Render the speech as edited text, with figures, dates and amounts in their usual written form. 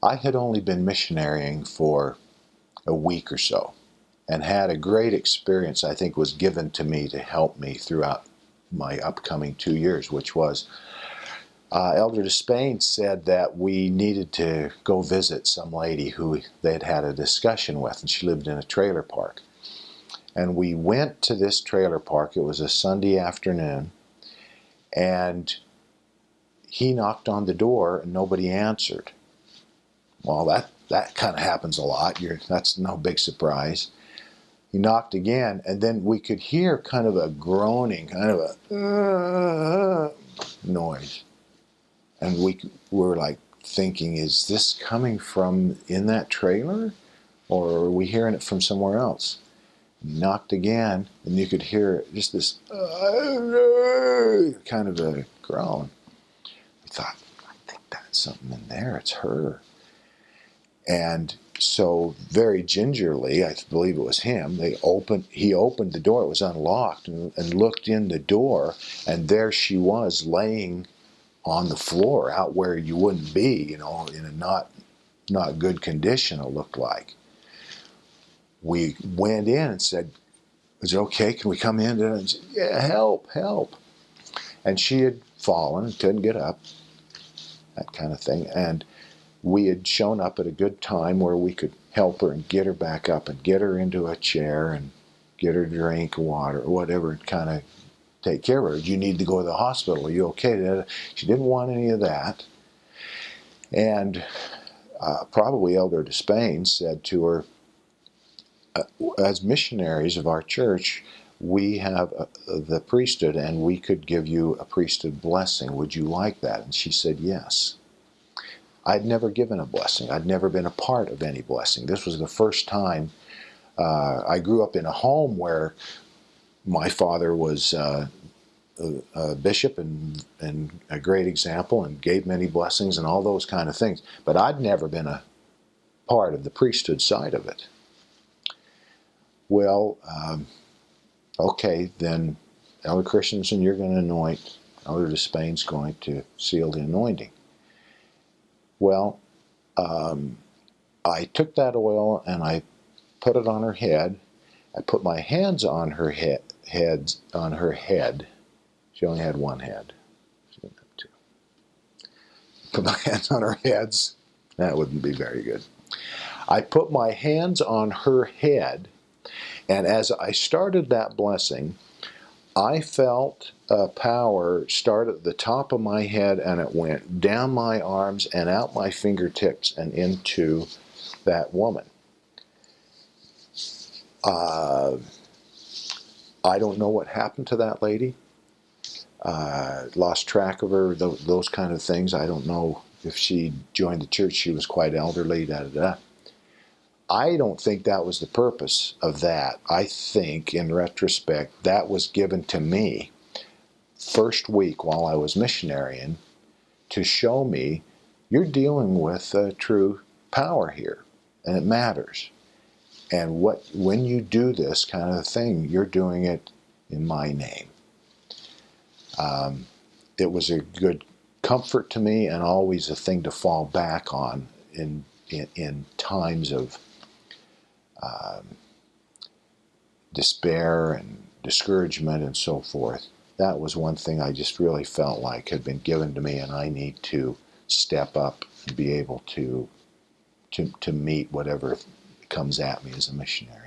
I had only been missionarying for a week or so and had a great experience, I think, was given to me to help me throughout my upcoming 2 years, which was Elder Despain said that we needed to go visit some lady who they'd had a discussion with, and she lived in a trailer park. And we went to this trailer park. It was a Sunday afternoon, and he knocked on the door and nobody answered. Well, that kind of happens a lot. That's no big surprise. He knocked again, and then we could hear kind of a groaning, kind of a noise. And we were like thinking, is this coming from in that trailer? Or are we hearing it from somewhere else? He knocked again, and you could hear just this kind of a groan. We thought, I think that's something in there. It's her. And so very gingerly, I believe it was him, he opened the door. It was unlocked, and looked in the door, and there she was laying on the floor out where you wouldn't be, in a not good condition, it looked like. We went in and said, is it okay? Can we come in? And she said, yeah, help. And she had fallen and couldn't get up, that kind of thing. And we had shown up at a good time where we could help her and get her back up and get her into a chair and get her a drink of water or whatever, and kind of take care of her. You need to go to the hospital. Are you okay? She didn't want any of that. And probably Elder Despain said to her, as missionaries of our church, we have the priesthood, and we could give you a priesthood blessing. Would you like that? And she said yes. I'd never given a blessing. I'd never been a part of any blessing. This was the first time. I grew up in a home where my father was a bishop and a great example and gave many blessings and all those kind of things. But I'd never been a part of the priesthood side of it. Well, okay, then Elder Christensen, you're going to anoint. Elder Despain's going to seal the anointing. Well, I took that oil and I put it on her head. I put my hands on her head. She only had one head. She didn't have two. Put my hands on her heads. That wouldn't be very good. I put my hands on her head, and as I started that blessing, I felt a power start at the top of my head, and it went down my arms and out my fingertips and into that woman. I don't know what happened to that lady. Lost track of her, those kind of things. I don't know if she joined the church. She was quite elderly, I don't think that was the purpose of that. I think, in retrospect, that was given to me first week while I was missionarying to show me you're dealing with a true power here, and it matters. And when you do this kind of thing, you're doing it in my name. It was a good comfort to me, and always a thing to fall back on in times of despair and discouragement and so forth. That was one thing I just really felt like had been given to me, and I need to step up and be able to meet whatever comes at me as a missionary.